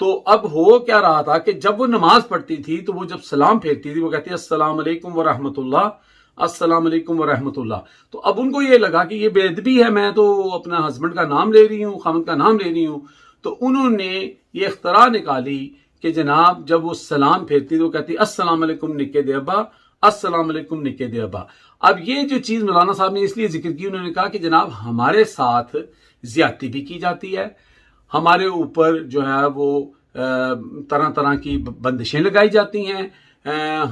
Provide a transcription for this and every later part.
تو اب ہو کیا رہا تھا کہ جب وہ نماز پڑھتی تھی تو وہ جب سلام پھیرتی تھی وہ کہتی ہے السلام علیکم ورحمۃ اللہ، السلام علیکم ورحمۃ اللہ. تو اب ان کو یہ لگا کہ یہ بے ادبی ہے، میں تو اپنا ہسبینڈ کا نام لے رہی ہوں، خاوند کا نام لے رہی ہوں. تو انہوں نے یہ اختراع نکالی کہ جناب جب وہ سلام پھیرتی تو کہتی السلام علیکم نکے دے ابا، السلام علیکم نکے دے ابا. اب یہ جو چیز مولانا صاحب نے اس لیے ذکر کی، انہوں نے کہا کہ جناب ہمارے ساتھ زیادتی بھی کی جاتی ہے، ہمارے اوپر جو ہے وہ طرح طرح کی بندشیں لگائی جاتی ہیں،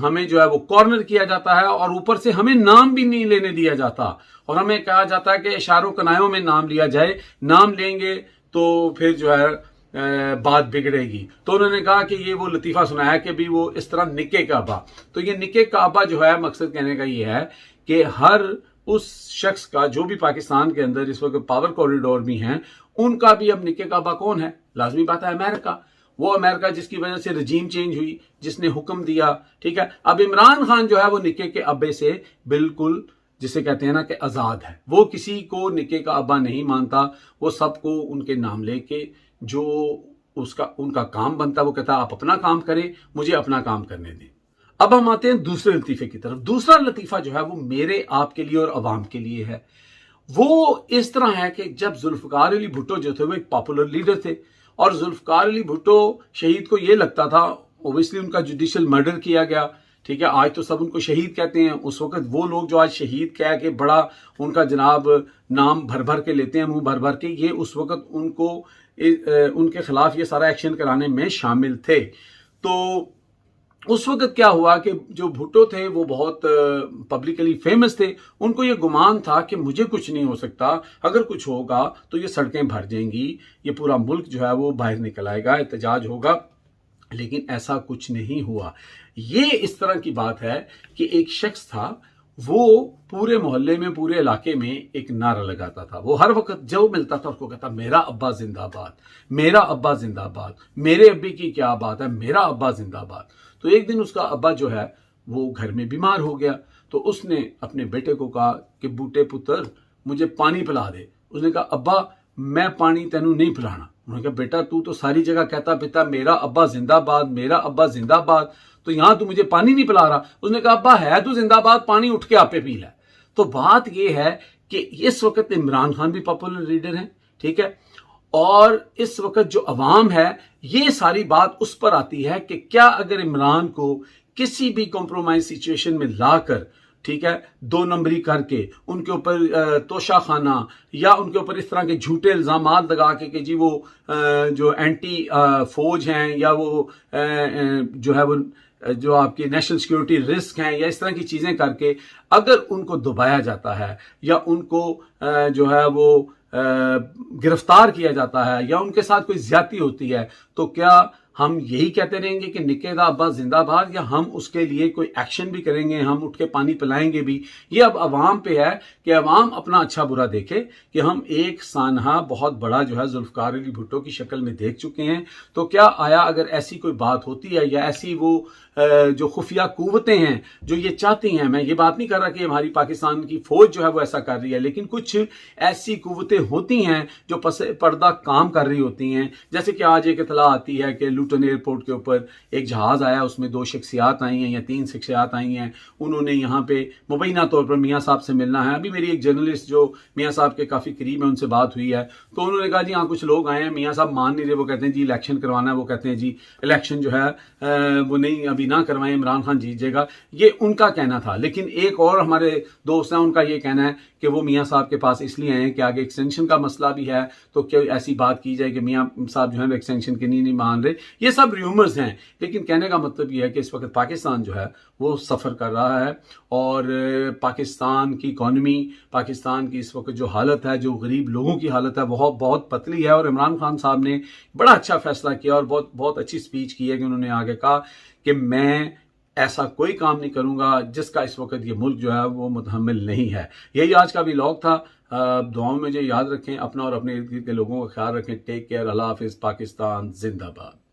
ہمیں جو ہے وہ کارنر کیا جاتا ہے، اور اوپر سے ہمیں نام بھی نہیں لینے دیا جاتا، اور ہمیں کہا جاتا ہے کہ اشاروں کنایوں میں نام لیا جائے، نام لیں گے تو پھر جو ہے بات بگڑے گی. تو انہوں نے کہا کہ یہ وہ لطیفہ سنایا کہ بھی وہ اس طرح نکے کعبہ. تو یہ نکے کعبہ جو ہے مقصد کہنے کا یہ ہے کہ ہر اس شخص کا جو بھی پاکستان کے اندر اس وقت پاور کوریڈور بھی ہیں، ان کا بھی اب نکے کعبہ کون ہے؟ لازمی بات ہے امریکہ. وہ امریکہ جس کی وجہ سے رجیم چینج ہوئی، جس نے حکم دیا، ٹھیک ہے. اب عمران خان جو ہے وہ نکے کے ابے سے بالکل جسے کہتے ہیں نا کہ آزاد ہے، وہ کسی کو نکے کا ابا نہیں مانتا، وہ سب کو ان کے نام لے کے جو ان کا کام بنتا ہے وہ کہتا ہے آپ اپنا کام کریں، مجھے اپنا کام کرنے دیں. اب ہم آتے ہیں دوسرے لطیفے کی طرف. دوسرا لطیفہ جو ہے وہ میرے آپ کے لیے اور عوام کے لیے ہے. وہ اس طرح ہے کہ جب ذوالفقار علی بھٹو جو تھے وہ ایک پاپولر لیڈر تھے، اور ذوالفقار علی بھٹو شہید کو یہ لگتا تھا، اوبیسلی ان کا جوڈیشل مرڈر کیا گیا، ٹھیک ہے. آج تو سب ان کو شہید کہتے ہیں، اس وقت وہ لوگ جو آج شہید کہہ کے بڑا ان کا جناب نام بھر بھر کے لیتے ہیں، منہ بھر بھر کے، یہ اس وقت ان کو ان کے خلاف یہ سارا ایکشن کرانے میں شامل تھے. تو اس وقت کیا ہوا کہ جو بھٹو تھے وہ بہت پبلکلی فیمس تھے، ان کو یہ گمان تھا کہ مجھے کچھ نہیں ہو سکتا، اگر کچھ ہوگا تو یہ سڑکیں بھر جائیں گی، یہ پورا ملک جو ہے وہ باہر نکل آئے گا، احتجاج ہوگا. لیکن ایسا کچھ نہیں ہوا. یہ اس طرح کی بات ہے کہ ایک شخص تھا، وہ پورے محلے میں، پورے علاقے میں ایک نعرہ لگاتا تھا. وہ ہر وقت جو ملتا تھا اس کو کہتا میرا ابا زندہ باد، میرا ابا زندہ باد، میرے ابے کی کیا بات ہے، میرا ابا زندہ باد. تو ایک دن اس کا ابا جو ہے وہ گھر میں بیمار ہو گیا. تو اس نے اپنے بیٹے کو کہا کہ بوٹے پتر مجھے پانی پلا دے. اس نے کہا ابا میں پانی تینوں نہیں پلانا. انہوں نے کہا بیٹا تو ساری جگہ کہتا پیتا میرا ابا زندہ باد، میرا ابا زندہ باد، تو یہاں تو مجھے پانی نہیں پلا رہا. اس نے کہا ابا ہے تو زندہ باد، پانی اٹھ کے آپ پہ پی لے. تو بات یہ ہے کہ اس وقت عمران خان بھی پاپولر لیڈر ہیں، ٹھیک ہے، اور اس وقت جو عوام ہے یہ ساری بات اس پر آتی ہے کہ کیا اگر عمران کو کسی بھی کمپرومائز سچویشن میں لا کر، ٹھیک ہے، دو نمبری کر کے ان کے اوپر توشہ خانہ یا ان کے اوپر اس طرح کے جھوٹے الزامات لگا کے کہ جی وہ جو اینٹی فوج ہیں یا وہ جو ہے وہ جو آپ کی نیشنل سیکیورٹی رسک ہیں یا اس طرح کی چیزیں کر کے اگر ان کو دبایا جاتا ہے یا ان کو جو ہے وہ گرفتار کیا جاتا ہے یا ان کے ساتھ کوئی زیادتی ہوتی ہے، تو کیا ہم یہی کہتے رہیں گے کہ نکے دا ابا زندہ باد، یا ہم اس کے لیے کوئی ایکشن بھی کریں گے، ہم اٹھ کے پانی پلائیں گے بھی؟ یہ اب عوام پہ ہے کہ عوام اپنا اچھا برا دیکھے کہ ہم ایک سانحہ بہت بڑا جو ہے ذوالفقار علی بھٹو کی شکل میں دیکھ چکے ہیں. تو کیا آیا اگر ایسی کوئی بات ہوتی ہے یا ایسی وہ جو خفیہ قوتیں ہیں جو یہ چاہتی ہیں، میں یہ بات نہیں کر رہا کہ ہماری پاکستان کی فوج جو ہے وہ ایسا کر رہی ہے، لیکن کچھ ایسی قوتیں ہوتی ہیں جو پس پردہ کام کر رہی ہوتی ہیں. جیسے کہ آج ایک اطلاع آتی ہے کہ لوٹن ایئرپورٹ کے اوپر ایک جہاز آیا، اس میں 2 شخصیات آئی ہیں یا 3 شخصیات آئی ہیں، انہوں نے یہاں پہ مبینہ طور پر میاں صاحب سے ملنا ہے. ابھی میری ایک جرنلسٹ جو میاں صاحب کے کافی قریب ہے ان سے بات ہوئی ہے، تو انہوں نے کہا جی ہاں کچھ لوگ آئے ہیں، میاں صاحب مان نہیں رہے، وہ کہتے ہیں جی الیکشن کروانا ہے، وہ کہتے ہیں جی الیکشن جو ہے وہ نہیں ابھی نہ کروائیں، عمران خان جیت جائے گا. یہ ان کا کہنا تھا. لیکن ایک اور ہمارے دوست ہیں، ان کا یہ کہنا ہے کہ وہ میاں صاحب کے پاس اس لیے آئے ہیں کہ آگے ایکسٹینشن کا مسئلہ بھی ہے، تو کیا ایسی بات کی جائے کہ میاں صاحب جو ہے ایکسٹینشن کے نہیں مان رہے. یہ سب ریومرز ہیں، لیکن کہنے کا مطلب یہ ہے کہ اس وقت پاکستان جو ہے وہ سفر کر رہا ہے، اور پاکستان کی اکانومی، پاکستان کی اس وقت جو حالت ہے، جو غریب لوگوں کی حالت ہے، وہ بہت پتلی ہے. اور عمران خان صاحب نے بڑا اچھا فیصلہ کیا اور بہت اچھی سپیچ کی ہے کہ انہوں نے آگے کہا کہ میں ایسا کوئی کام نہیں کروں گا جس کا اس وقت یہ ملک جو ہے وہ متحمل نہیں ہے. یہی آج کا ولاگ تھا. دعاؤں میں مجھے یاد رکھیں، اپنا اور اپنے ارد گرد کے لوگوں کا خیال رکھیں. Take care. اللہ حافظ. پاکستان زندہ باد.